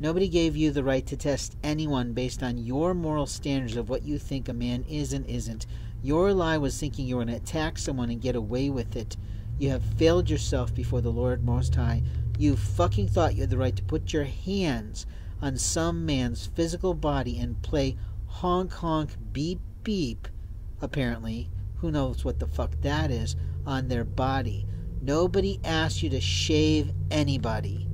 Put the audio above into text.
Nobody gave you the right to test anyone based on your moral standards of what you think a man is and isn't. Your lie was thinking you were going to attack someone and get away with it. You have failed yourself before the Lord Most High. You fucking thought you had the right to put your hands on some man's physical body and play honk honk beep beep, apparently, who knows what the fuck that is, on their body. Nobody asked you to shave anybody.